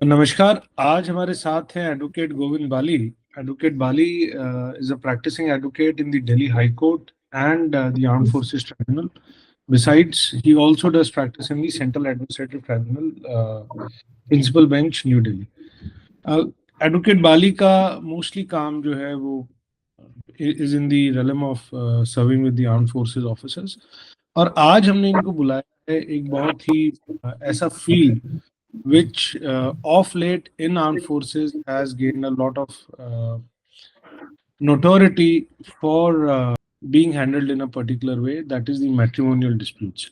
नमस्कार। आज हमारे साथ हैं advocate Govind Bali. Advocate Bali is a practicing advocate in the Delhi high court and the armed forces tribunal. Besides, he also does practice in the Central Administrative Tribunal, Principal Bench, New Delhi. Advocate Bali का mostly काम जो है वो is in the realm of serving with the armed forces officers. और आज हमने इनको बुलाया है एक बहुत ही ऐसा field which of late in armed forces has gained a lot of notoriety for being handled in a particular way, that is the matrimonial disputes.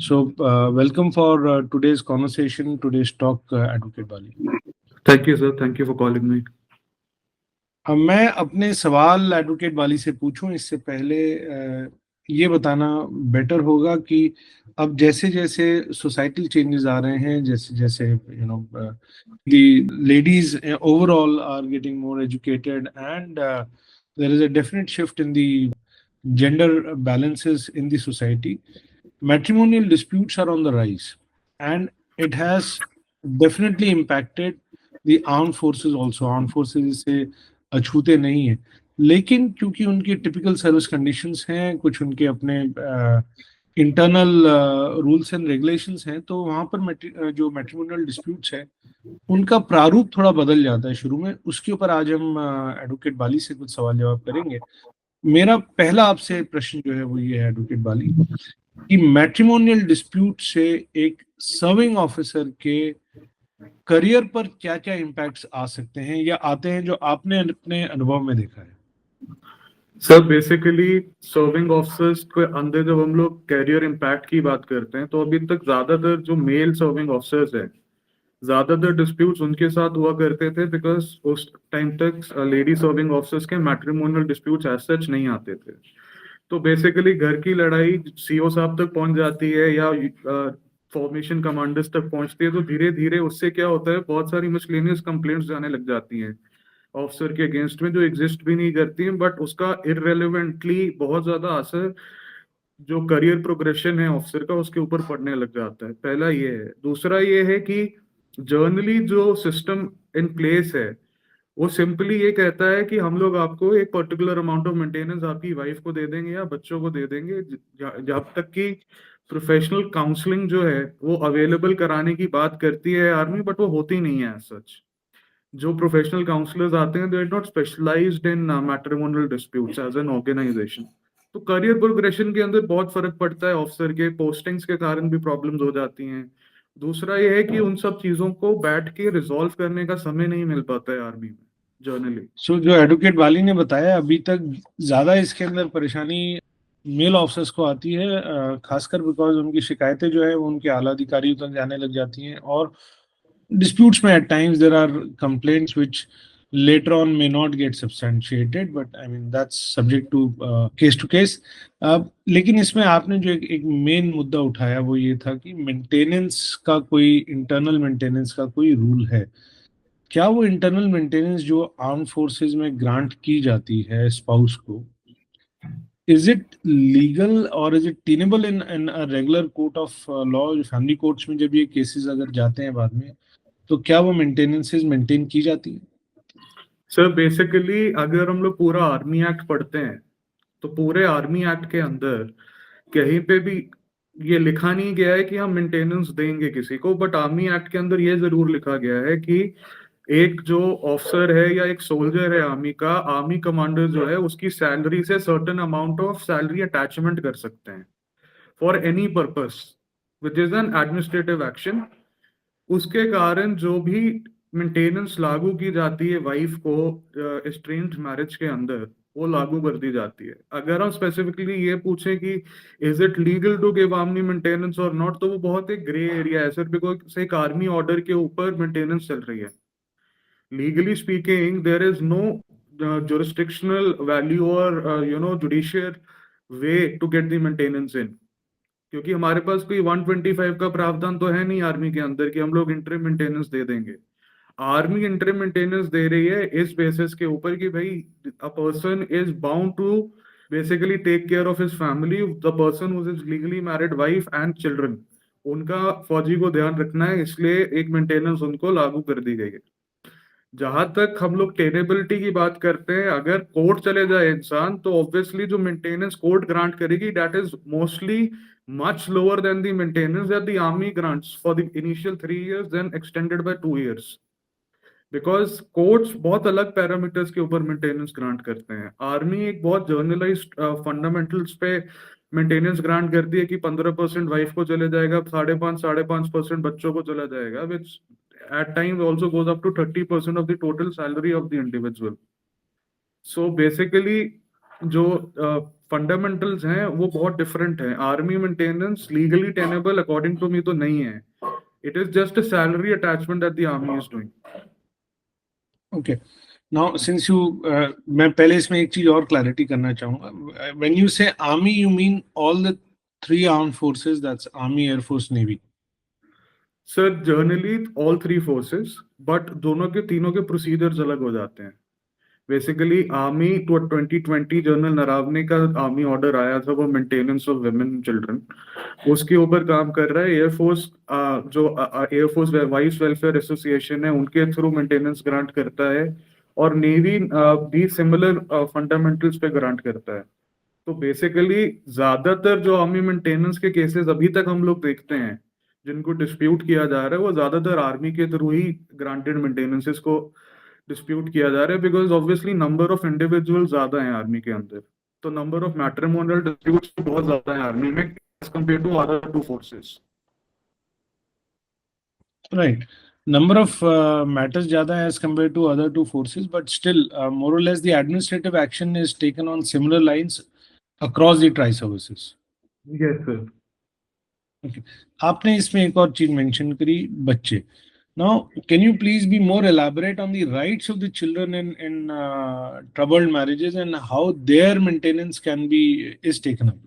So welcome for today's conversation, today's talk, Advocate Bali. Thank you, sir. Thank you for calling me. अब मैं अपने सवाल advocate बाली से पूछूं इससे पहले ये बताना बेटर होगा कि अब जैसे जैसे सोसाइटल चेंजेस आ रहे हैं, जैसे जैसे the ladies overall are getting more educated and there is a definite shift in the gender balances in the society. Matrimonial disputes are on the rise and it has definitely impacted the armed forces also. Armed forces इससे अछूते नहीं है, लेकिन क्योंकि उनकी typical service conditions हैं, कुछ उनके अपने इंटरनल रूल्स एंड रेगुलेशंस हैं, तो वहाँ पर जो मैट्रिमोनियल डिस्प्यूट्स है उनका प्रारूप थोड़ा बदल जाता है शुरू में. उसके ऊपर आज हम एडवोकेट बाली से कुछ सवाल जवाब करेंगे. मेरा पहला आपसे प्रश्न जो है वो ये है एडवोकेट बाली कि मैट्रिमोनियल डिस्प्यूट से एक सर्विंग ऑफिसर के करियर पर क्या क्या इम्पैक्ट्स आ सकते हैं या आते हैं जो आपने अपने अनुभव में देखा है. सर बेसिकली सर्विंग ऑफिसर्स के अंदर जब हम लोग कैरियर इम्पैक्ट की बात करते हैं तो अभी तक ज्यादातर जो मेल सर्विंग ऑफिसर्स हैं ज्यादातर डिस्प्यूट्स उनके साथ हुआ करते थे बिकॉज उस टाइम तक लेडी सर्विंग ऑफिसर्स के मैट्रिमोनियल डिस्प्यूट्स एज सच नहीं आते थे. तो बेसिकली घर की लड़ाई सीओ साहब तक पहुंच जाती है या फॉर्मेशन कमांडर्स तक पहुंचती है तो धीरे धीरे उससे क्या होता है बहुत सारी मिसलेनियस कंप्लेंट्स जाने लग जाती हैं ऑफिसर के अगेंस्ट में जो एग्जिस्ट भी नहीं करती हैं, बट उसका इररेलेवेंटली बहुत ज्यादा असर जो करियर प्रोग्रेशन है ऑफिसर का उसके ऊपर पड़ने लग जाता है. पहला ये है. दूसरा ये है कि जर्नली जो सिस्टम इन प्लेस है वो सिंपली ये कहता है कि हम लोग आपको एक पर्टिकुलर अमाउंट ऑफ मेंटेनेंस आपकी वाइफ को दे देंगे या बच्चों को दे देंगे जब तक कि प्रोफेशनल काउंसलिंग जो है वो अवेलेबल कराने की बात करती है आर्मी, बट वो होती नहीं है सच. जो प्रोफेशनल काउंसलर्स आते हैं they are not specialised in matrimonial disputes as an organisation. तो करियर प्रोग्रेशन के अंदर बहुत फर्क पड़ता है. ऑफिसर के पोस्टिंग्स के कारण भी प्रॉब्लम्स हो जाती हैं. दूसरा ये है कि उन सब चीजों को बैठ के रिजॉल्व करने का समय नहीं मिल पाता है आर्मी में जर्नली. सो जो एडवोकेट बाली ने बताया अभी तक ज्यादा इसके अंदर परेशानी मेल ऑफिसर्स को आती है, खासकर बिकॉज उनकी शिकायतें जो है वो उनके आला अधिकारियों तक जाने लग जाती हैं और disputes may at times there are complaints which later on may not get substantiated, but I mean that's subject to case to case. लेकिन इसमें आपने जो एक मेन मुद्दा उठाया वो ये था कि मेंटेनेंस का कोई इंटरनल मेंटेनेंस का कोई रूल है. क्या वो इंटरनल मेंटेनेंस जो आर्म फोर्सेस में ग्रांट की जाती है स्पाउस को, is it legal or is it tenable in a regular court of law? Family courts में जब ये केसेस अगर जाते हैं बाद में तो क्या वो मेंटेनेंसेस मेंटेन की जाती है? सर बेसिकली अगर हम लोग पूरा आर्मी एक्ट पढ़ते हैं तो पूरे आर्मी एक्ट के अंदर कहीं पे भी ये लिखा नहीं गया है कि हम मेंटेनेंस देंगे किसी को, बट आर्मी एक्ट के अंदर ये जरूर लिखा गया है कि एक जो ऑफिसर है या एक सोल्जर है आर्मी का, आर्मी कमांडर जो है उसकी सैलरी से certain amount of salary attachment कर सकते हैं for any purpose which is an administrative action. उसके कारण जो भी मेंटेनेंस लागू की जाती है वाइफ को एस्ट्रेंज्ड मैरिज के अंदर वो लागू कर दी जाती है. अगर हम स्पेसिफिकली ये पूछें कि is it legal to give army maintenance और नॉट, तो वो बहुत एक ग्रे एरिया है सर, बिकॉज एक आर्मी ऑर्डर के ऊपर मेंटेनेंस चल रही है. Legally speaking there is no jurisdictional value or judicial way to get the maintenance in, क्योंकि हमारे पास कोई 125 का प्रावधान तो है नहीं आर्मी के अंदर कि हम लोग इंटरिम मेंटेनेंस दे देंगे. आर्मी इंटरिम मेंटेनेंस दे रही है इस बेसिस के ऊपर कि भाई a person is bound to basically take care of his family, the person who is legally married wife and children. उनका फौजी को ध्यान रखना है, इसलिए एक मेंटेनेंस उनको लागू कर दी गई है। जहां तक हम लोग टेनेबिलिटी की बात करते हैं, अगर कोर्ट चले जाए इंसान, तो ऑब्वियसली जो मेंटेनेंस कोर्ट ग्रांट करेगी that is mostly much lower than the maintenance that the army grants for the initial 3 years, then extended by 2 years। Because courts बहुत अलग पैरामीटर्स के ऊपर मेंटेनेंस ग्रांट करते हैं। आर्मी एक बहुत जर्नलाइज्ड फंडामेंटल्स पे मेंटेनेंस ग्रांट करती है कि 15% वाइफ को चले जाएगा, 5.5% बच्चों को चला जाएगा, विच at times also goes up to 30% of the total salary of the individual. So basically जो फंडामेंटल्स हैं वो बहुत डिफरेंट हैं। Army maintenance legally tenable according to me तो नहीं है, it is just a salary attachment that the army is doing. Okay, now since you, मैं पहले इसमें एक चीज और क्लैरिटी करना चाहूंगा। When you say army you mean all the three arm forces, that's army, air force, navy? Sir generally all three forces, but दोनों के तीनों के प्रोसीजर्स अलग हो जाते हैं। बेसिकली आर्मी तो 2020 जनरल नरावने का आर्मी ऑर्डर आया था, वो मेंटेनेंस ऑफ विमेन चिल्ड्रन, उसके ऊपर काम कर रहा है। एयरफोर्स जो एयरफोर्स वाइस वेलफेयर एसोसिएशन है, उनके थ्रू मेंटेनेंस ग्रांट करता है, और नेवी भी सिमिलर फंडामेंटल्स पे ग्रांट करता है। तो बेसिकली ज्यादातर जो आर्मी मेंटेनेंस के केसेस अभी तक हम लोग देखते हैं जिनको डिस्प्यूट किया जा रहा है, वो ज्यादातर आर्मी के थ्रू ही ग्रांटेड मेंटेनेंसेस को डिस्प्यूट किया जा रहा है, because obviously number of individual ज्यादा है आर्मी के अंदर। तो नंबर ऑफ मैट्रिमोनियल डिस्प्यूट्स बहुत ज्यादा है आर्मी में as compare to other two forces. Right. Number of matters ज्यादा है as compared to other two forces, but still, more or less, the administrative action is taken on similar lines across the tri-services. Yes sir. Okay. आपने इसमें एक और चीज mention करी, बच्चे. Now, can you please be more elaborate on the rights of the children in troubled marriages and how their maintenance can be is taken up?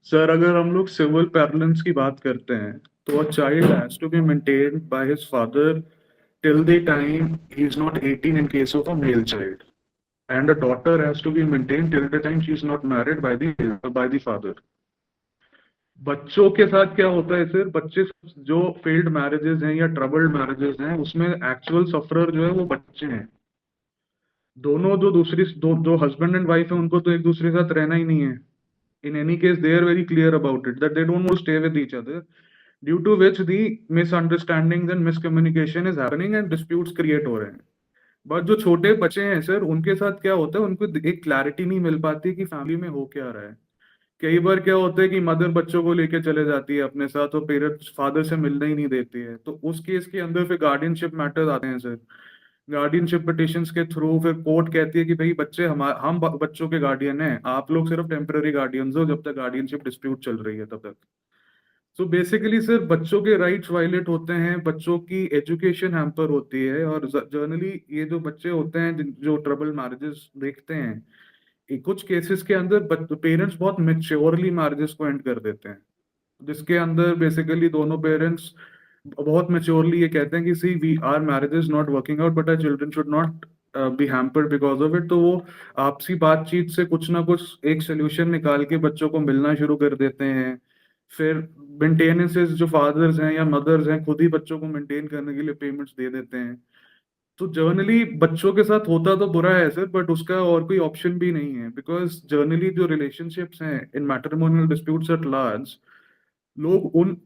Sir अगर हम लोग सिविल पैरेंट्स की बात करते हैं, तो a child has to be maintained by his father till the time he is not 18 in case of a male child, and a daughter has to be maintained till the time she is not married by the father. बच्चों के साथ क्या होता है sir, बच्चे जो failed marriages हैं या ट्रबल्ड मैरिजेस हैं, उसमें एक्चुअल सफरर जो है वो बच्चे हैं। दोनों जो हस्बैंड एंड वाइफ है, उनको तो एक दूसरे के साथ रहना ही नहीं है। In any case, they are very clear about it that they don't want to stay with each other, due to which the misunderstandings and miscommunication is happening and disputes create हो रहे हैं। बट जो छोटे बच्चे हैं sir, उनके साथ क्या होता है, उनको एक क्लैरिटी नहीं मिल पाती कि फैमिली में हो क्या रहा है। कई बार क्या होता है कि मदर बच्चों को लेके चले जाती है अपने साथ, और पेरेंट्स फादर से मिलना ही नहीं देती है। तो उस केस के अंदर फिर गार्डियनशिप मैटर्स आते हैं सर। गार्डियनशिप पिटिशंस के थ्रू फिर कोर्ट कहती है कि भाई बच्चे हम बच्चों के गार्डियन हैं, आप लोग सिर्फ टेम्पररी गार्डियंस हो जब तक गार्डियनशिप डिस्प्यूट चल रही है तब तक। सो बेसिकली सर बच्चों के राइट्स वायलेट होते हैं, बच्चों की एजुकेशन हैम्पर होती है, और जनरली ये जो बच्चे होते हैं जो ट्रबल मैरिजेस देखते हैं, कुछ केसेस के अंदर पेरेंट्स बहुत मेच्योरली मैरिजेस को एंड कर देते हैं, जिसके अंदर बेसिकली दोनों पेरेंट्स बहुत मेच्योरली ये कहते हैं कि see we are marriage is not working out, but our children should not be hampered because of it. तो वो आपसी बातचीत से कुछ ना कुछ एक सोल्यूशन निकाल के बच्चों को मिलना शुरू कर देते हैं। फिर मेंटेनेंसेस जो फादर्स हैं या मदर्स हैं, खुद ही बच्चों को मेंटेन करने के लिए पेमेंट्स दे देते हैं। तो जर्नली बच्चों के साथ होता तो बुरा है सर, बट उसका और कोई ऑप्शन भी नहीं है, बिकॉज जर्नली जो रिलेशनशिप्स हैं इन मैट्रिमोनियल डिस्प्यूट्स एट लार्ज, लोग उन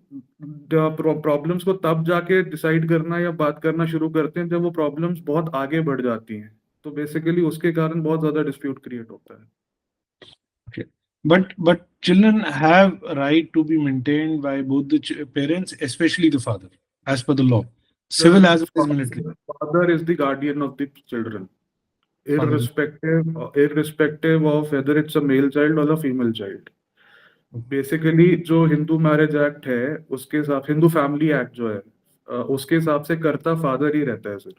प्रॉब्लम्स को तब जाके डिसाइड करना या बात करना शुरू करते हैं जब वो प्रॉब्लम्स बहुत आगे बढ़ जाती हैं। तो बेसिकली उसके कारण बहुत ज्यादा डिस्प्यूट क्रिएट होता है। Okay. But children have a right to be maintained by both the parents, especially the father, as per the law, civil as well as military. Father is the guardian of the children, Father is- irrespective of whether it's a male child or a female child. Basically जो Hindu marriage act है उसके हिसाब, Hindu family act जो है उसके हिसाब से करता फादर ही रहता है sir.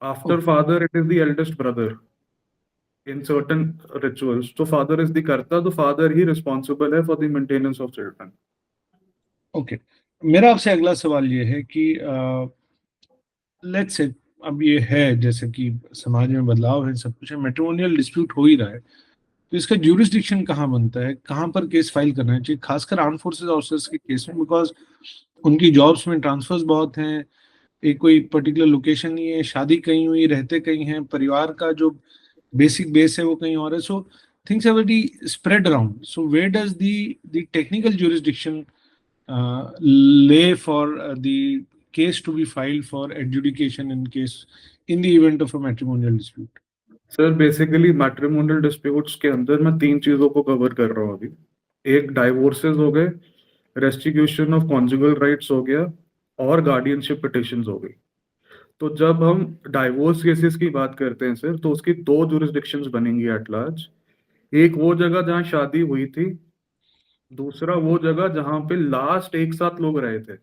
After father it is the eldest brother in certain rituals. तो फादर इज द करता, तो फादर ही रिस्पॉन्सिबल है for the maintenance of children. Okay, मेरा आपसे अगला सवाल ये है कि लेट्स से अब ये है जैसे कि समाज में बदलाव है, सब कुछ है, मैट्रिमोनियल डिस्प्यूट हो ही रहा है, तो इसका ज्यूरिसडिक्शन कहाँ बनता है, कहाँ पर केस फाइल करना चाहिए, खासकर आर्म फोर्सेस ऑफिसर्स के केस में, बिकॉज उनकी जॉब्स में ट्रांसफर्स बहुत हैं, एक कोई पर्टिकुलर लोकेशन नहीं है, शादी कहीं हुई, रहते कहीं हैं, परिवार का जो बेसिक बेस है वो कहीं और है, so things are very spread around. So where does the technical jurisdiction lay for the case to be filed for adjudication in the event of a matrimonial dispute? Sir basically matrimonial disputes के अंदर मैं 3 चीजों को cover कर रहा हूँ अभी. एक डाइवोर्सेस हो गए, रेस्टिट्यूशन ऑफ कॉन्जुगल राइट्स हो गया, और गार्डियनशिप पिटिशंस हो गई. तो जब हम डाइवोर्स केसेस की बात करते हैं सर, तो उसकी 2 जुरिस्डिक्शंस बनेंगी एट लार्ज. एक वो जगह जहाँ शादी हुई थी, दूसरा वो जगह जहाँ पे लास्ट एक साथ लोग रहे थे.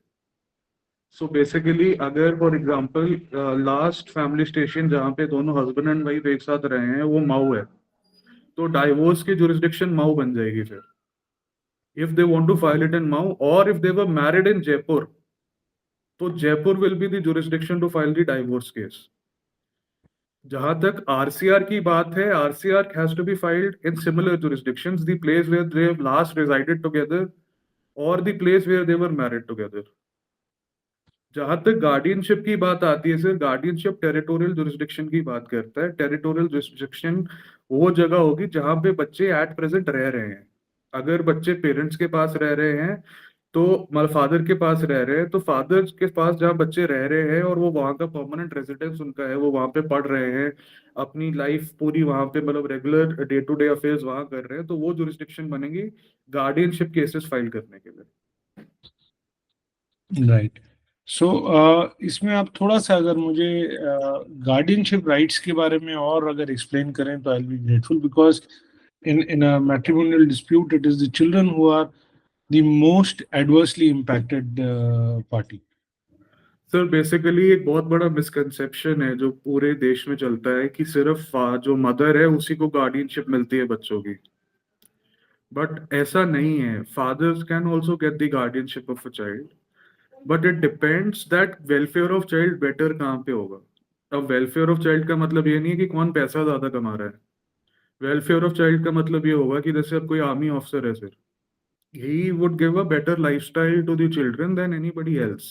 सो बेसिकली अगर for example last family station जहाँ पे दोनों हस्बैंड एंड वाइफ एक साथ रहे हैं वो मऊ है, तो डाइवोर्स की जुरिस्डिक्शन मऊ बन जाएगी फिर. If they want to file it in Mau, और if they were married in Jaipur, तो Jaipur will be the jurisdiction to file the divorce case. जहां तक आरसीआर की बात है, RCR has to be filed in similar jurisdictions, the place where they have last resided together और the place where they were married together. जहां तक guardianship की बात आती है सर, गार्डियनशिप टेरिटोरियल जुरिस्डिक्शन की बात करता है. टेरिटोरियल जुरिस्डिक्शन वो जगह होगी जहां पे बच्चे एट प्रेजेंट रह रहे हैं. अगर बच्चे पेरेंट्स के पास रह रहे हैं, तो मतलब फादर के पास रह रहे हैं, तो फादर के पास जहाँ बच्चे रह रहे हैं और वो वहाँ का परमानेंट रेजिडेंस उनका है, वो वहाँ पे पढ़ रहे हैं, अपनी लाइफ पूरी वहाँ पे मतलब regular day to day affairs वहाँ कर रहे हैं, तो वो जुरिस्डिक्शन बनेगी गार्डियनशिप केसेस फाइल करने के लिए. राइट. सो इसमें आप थोड़ा सा अगर मुझे गार्डियनशिप राइट्स के बारे में और अगर एक्सप्लेन करें तो I will be grateful, because in a matrimonial dispute it is the children who are the most adversely impacted party. Sir basically एक बहुत बड़ा मिसकंसेप्शन है जो पूरे देश में चलता है कि सिर्फ जो मदर है उसी को गार्डियनशिप मिलती है बच्चों की. बट ऐसा नहीं है. Fathers can also get the guardianship of a child, but it depends that welfare of child better कहाँ पे होगा. अब वेलफेयर ऑफ चाइल्ड का मतलब ये नहीं है कि कौन पैसा ज्यादा कमा रहा है. वेलफेयर ऑफ चाइल्ड का मतलब ये होगा कि जैसे अब कोई आर्मी ऑफिसर है sir, he would give a better lifestyle to the children than anybody else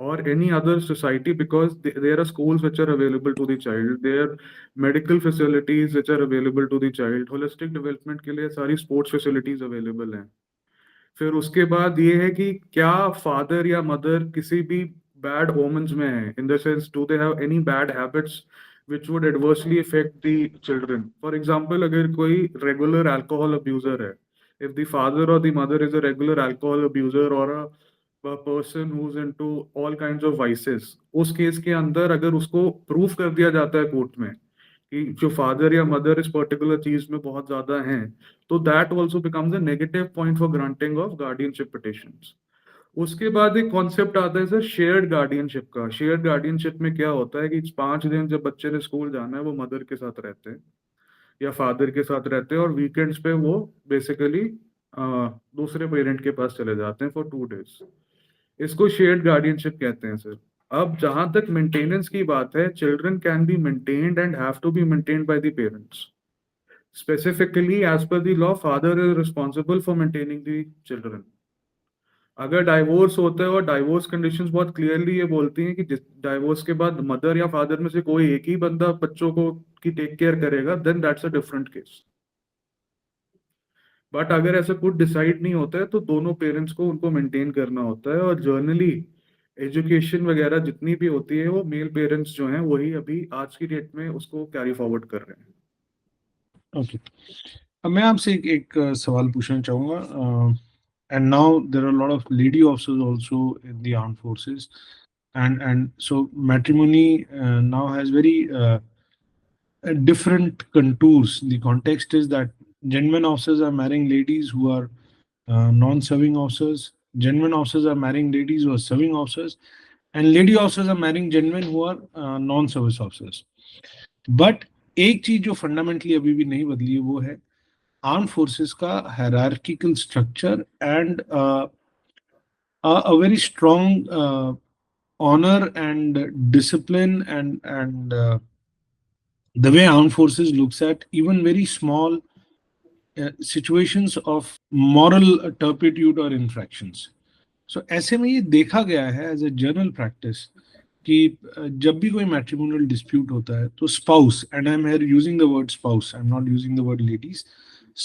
or any other society, because there are schools which are available to the child, there are medical facilities which are available to the child, holistic development के लिए सारी sports facilities available हैं. फिर उसके बाद ये है कि क्या फादर या मदर किसी भी बैड ओमेंस में है, in the sense do they have any bad habits which would adversely affect the children. For example, अगर कोई regular alcohol abuser है, if the father or the mother is a regular alcohol abuser or a person who's into all kinds of vices, उस case के अंदर अगर उसको proof कर दिया जाता है कोर्ट में कि जो फादर या मदर इस पर्टिकुलर चीज में बहुत ज्यादा हैं, तो that also becomes a negative point for granting of guardianship petitions. उसके बाद एक कॉन्सेप्ट आता है सर शेयर्ड गार्डियनशिप का. शेयर्ड गार्डियनशिप में क्या होता है कि 5 दिन जब बच्चे ने स्कूल जाना है वो मदर के साथ रहते हैं या फादर के साथ रहते हैं, और वीकेंड्स पे वो बेसिकली दूसरे पेरेंट के पास चले जाते हैं फॉर 2 days. इसको शेयर्ड गार्डियनशिप कहते हैं सर. अब जहां तक मेंटेनेंस की बात है, children can be maintained and have to be maintained by the parents. Specifically as per the law, father is responsible for maintaining the children. अगर डाइवोर्स होता है और डाइवोर्स कंडीशंस बहुत क्लियरली ये बोलती हैं कि डाइवोर्स के बाद मदर या फादर में से कोई एक ही बंदा बच्चों को की टेक केयर करेगा, then that's a different case. But अगर ऐसा कुछ डिसाइड नहीं होता है तो दोनों पेरेंट्स को उनको मेंटेन करना होता है, और जर्नली एजुकेशन वगैरह जितनी भी होती है वो मेल पेरेंट्स जो हैं वही अभी आज की डेट में उसको कैरी फॉरवर्ड कर रहे हैं. ओके. अब मैं आपसे एक सवाल पूछना चाहूंगा. And now there are lot of lady officers also in the armed forces, and so matrimony now has very different contours. The context is that gentlemen officers are marrying ladies who are non-serving officers. Gentlemen officers are marrying ladies who are serving officers, and lady officers are marrying gentlemen who are non-service officers. But एक चीज जो fundamentally अभी भी नहीं बदली है वो है आर्म फोर्सेस का hierarchical structure and a very strong honor and discipline and the way armed forces looks at even very small situations of moral turpitude or infractions. So ऐसे में ये देखा गया है एज ए जनरल प्रैक्टिस कि जब भी कोई मैट्रिमोनियल डिस्प्यूट होता है तो spouse, and I am here using the word spouse, I am not using the word ladies,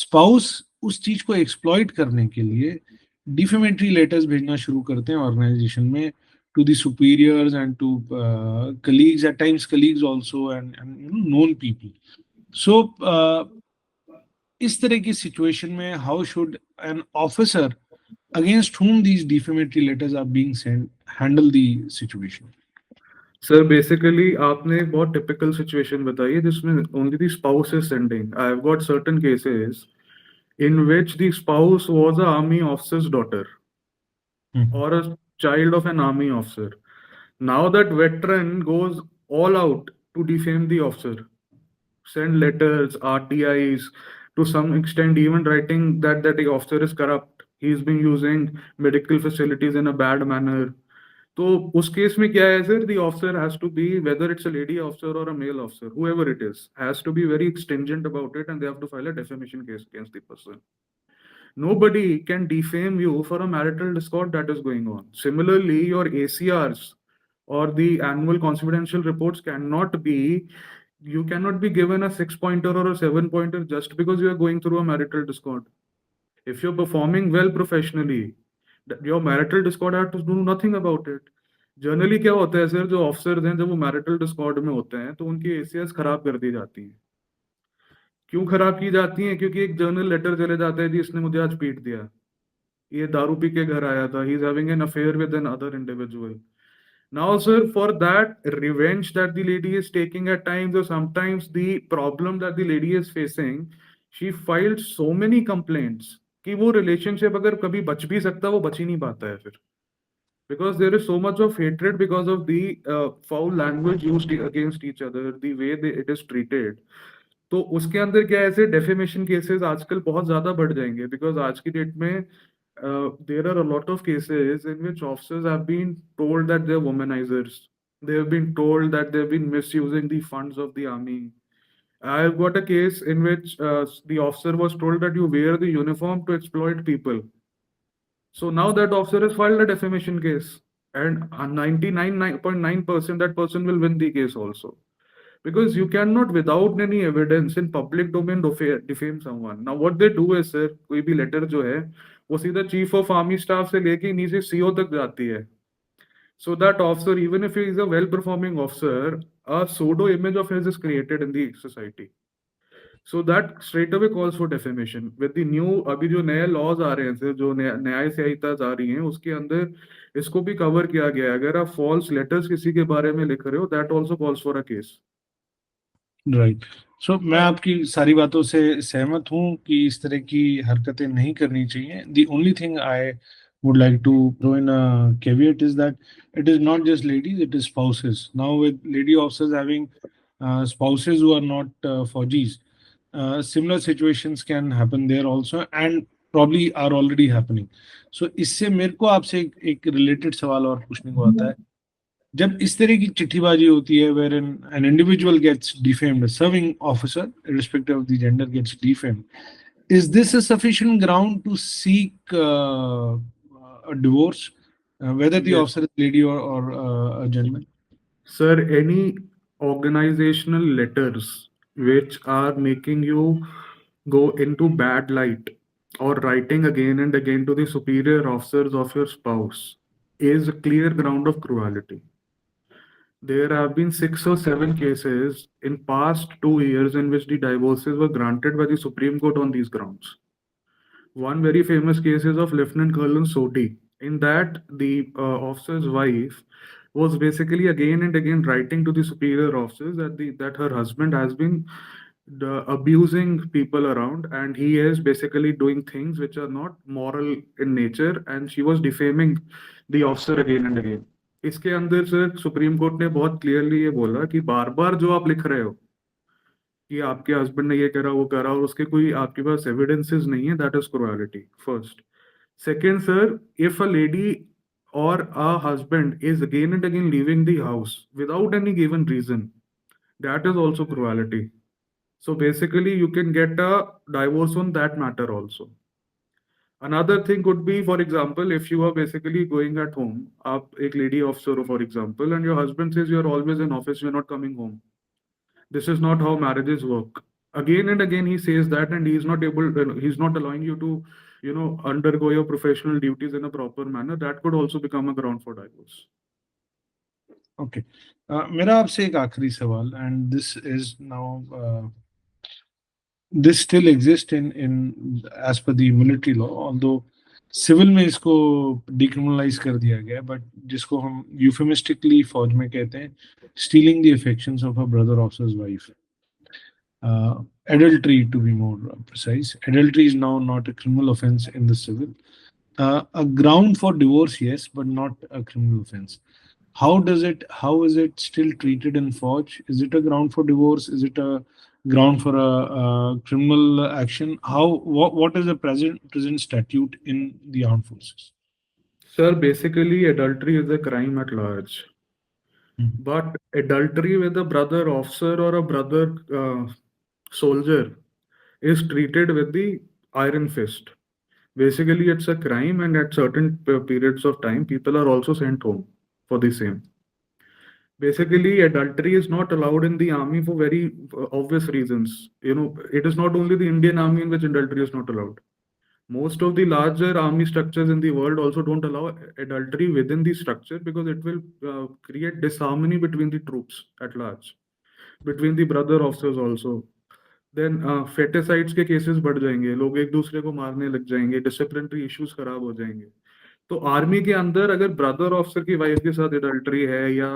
spouse उस चीज को एक्सप्लॉइट करने के लिए डिफेमेटरी लेटर्स भेजना शुरू करते हैं ऑर्गेनाइजेशन में, to the superiors and to colleagues, at times colleagues also, and you know, known people. So इस तरह की सिचुएशन में how should an officer against whom these defamatory letters are being sent handle the situation? Sir basically आपने एक बहुत typical situation बताई है जिसमें only the spouse is sending. I have got certain cases in which the spouse was a army officer's daughter or a child of an army officer. Now that veteran goes all out to defame the officer, send letters, RTIs, to some extent even writing that the officer is corrupt, he's been using medical facilities in a bad manner. तो उस case में क्या है sir, the officer has to be, whether it's a lady officer or a male officer, whoever it is, has to be very stringent about it and they have to file a defamation case against the person. Nobody can defame you for a marital discord that is going on. Similarly, your ACRs or the annual confidential reports cannot be, you cannot be given a 6-pointer or a 7-pointer just because you are going through a marital discord. If you're performing well professionally, your marital discord has to do nothing about it. Generally क्या होता है sir, जो officers हैं जब वो marital Discord में होते हैं तो उनकी एसीएस खराब कर दी जाती हैं. क्यों खराब की जाती हैं? क्योंकि एक जर्नल लेटर चले जाता है जी इसने मुझे आज पीट दिया, ये दारू पी के घर आया था, he is having an affair with an other individual. Now, sir, for that revenge that the lady is taking at times, or sometimes the problem that the lady is facing, she filed so many complaints कि वो relationship अगर कभी बच भी सकता वो बच ही नहीं पाता है फिर, because there is so much of hatred because of the foul language used against each other, the way it is treated. तो उसके अंदर क्या है, ऐसे डेफेमेशन केसेस आजकल बहुत ज्यादा बढ़ जाएंगे, बिकॉज आज की डेट में there are a lot of cases in which officers have been told that they're womanizers. They have been told that they've been misusing the funds of the army. I've got a case in which the officer was told that you wear the uniform to exploit people. So now that officer has filed a defamation case, and 99.9% that person will win the case also. Because you cannot, without any evidence in public domain, defame someone. Now what they do is, sir, कोई भी letter जो है वो सीधा chief of army staff से लेके नीचे CO तक जाती है. So that officer, even if he is a well-performing officer, a pseudo image of his is created in the society. So that straight away calls for defamation. With the new, अभी जो नए laws आ रहे हैं sir, जो न्याय संहिता आ रही हैं, उसके अंदर इसको भी कवर किया गया है. अगर आप false letters किसी के बारे में लिख रहे हो, that also calls for a case. Right. So मैं आपकी सारी बातों से सहमत हूँ कि इस तरह की हरकतें नहीं करनी चाहिए. The only thing I would like to throw in a caveat is that it is not just ladies, it is spouses. Now with lady officers having spouses who are not Fauji's, similar situations can happen there also and probably are already happening. So इससे मेरे को आपसे एक related सवाल और पूछने को आता है. जब इस तरह की चिट्ठीबाजी होती है where an individual gets defamed, serving officer irrespective of the gender gets defamed, is this a sufficient ground to seek a divorce, whether the Yes. officer is lady or a gentleman? Sir, any organizational letters which are making you go into bad light or writing again and again to the superior officers of your spouse is a clear ground of cruelty. There have been 6 or 7 cases in past 2 years in which the divorces were granted by the Supreme Court on these grounds. One very famous case is of Lieutenant Colonel Soti. In that, the officer's wife was basically again and again writing to the superior officers that her husband has been abusing people around and he is basically doing things which are not moral in nature, and she was defaming the officer again and again. इसके अंदर sir supreme court ने बहुत clearly ये बोला कि बार बार जो आप लिख रहे हो कि आपके हस्बैंड ने ये करा वो करा और उसके कोई आपके पास एविडेंसेस नहीं है, that is cruelty first. Second sir, if a lady or a husband is again and again leaving the house without any given reason, that is also cruelty. So basically, you can get a divorce on that matter also. Another thing could be, for example, if you are basically going at home, आप एक lady officer हो, for example, and your husband says you're always in office, you're not coming home. This is not how marriages work. Again and again, he says that, and he's not able, he's not allowing you to, undergo your professional duties in a proper manner. That could also become a ground for divorce. Okay मेरा आपसे एक आखिरी सवाल, and this is now this still exist in as per the military law, although civil में इसको decriminalise कर दिया गया, बट जिसको हम यूफेमिस्टिकली फौज में कहते हैं stealing the affections of a brother officers wife, adultery to be more precise. Adultery is now not a criminal offense in the civil. A ground for divorce, yes, but not a criminal offense. How is it still treated in Fauj? Is it a ground for divorce? Is it a ground for a criminal action? What is the present statute in the armed forces? Sir, basically, adultery is a crime at large. But adultery with a brother officer or a brother soldier is treated with the iron fist. Basically, it's a crime, and at certain periods of time, people are also sent home for the same. Basically, adultery is not allowed in the army for very obvious reasons. It is not only the Indian army in which adultery is not allowed. Most of the larger army structures in the world also don't allow adultery within the structure, because it will create disharmony between the troops at large, between the brother officers also. Then फेटिसाइड्स के cases बढ़ जाएंगे, लोग एक दूसरे को मारने लग जाएंगे, डिसिप्लिनरी इश्यूज खराब हो जाएंगे. तो आर्मी के अंदर अगर ब्रदर ऑफिसर की वाइफ के साथ एडल्ट्री है, या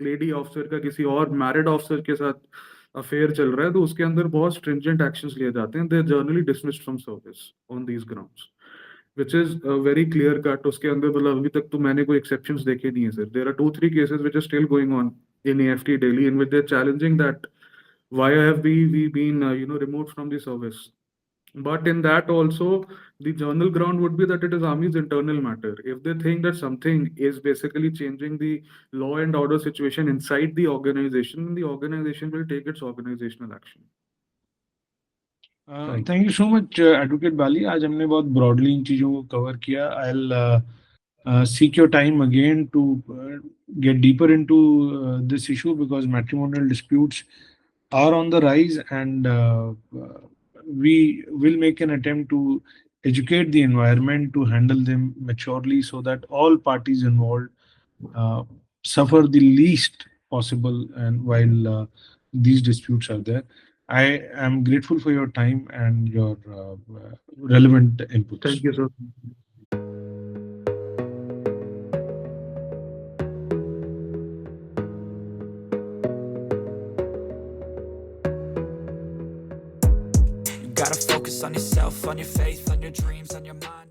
लेडी ऑफिसर का किसी और मैरिड ऑफिसर के साथ अफेयर चल रहा है, तो उसके अंदर बहुत स्ट्रिंजेंट एक्शंस लिए जाते हैं. They generally dismissed from service on these grounds, which is very clear cut. उसके अंदर मतलब अभी तक तो मैंने कोई एक्सेप्शंस देखे नहीं है sir. There are 2-3 cases which are still going on in AFT Delhi, in which they're challenging that why have we been removed from the service. But in that also, the general ground would be that it is army's internal matter. If they think that something is basically changing the law and order situation inside the organization will take its organizational action. Thank you so much advocate Bali. आज हमने बहुत broadly इन चीज़ों को cover किया. I will seek your time again to get deeper into this issue, because matrimonial disputes are on the rise, and we will make an attempt to educate the environment to handle them maturely, so that all parties involved suffer the least possible, and while these disputes are there. I am grateful for your time and your relevant inputs. Thank you, sir. Gotta focus on yourself, on your faith, on your dreams, on your mind.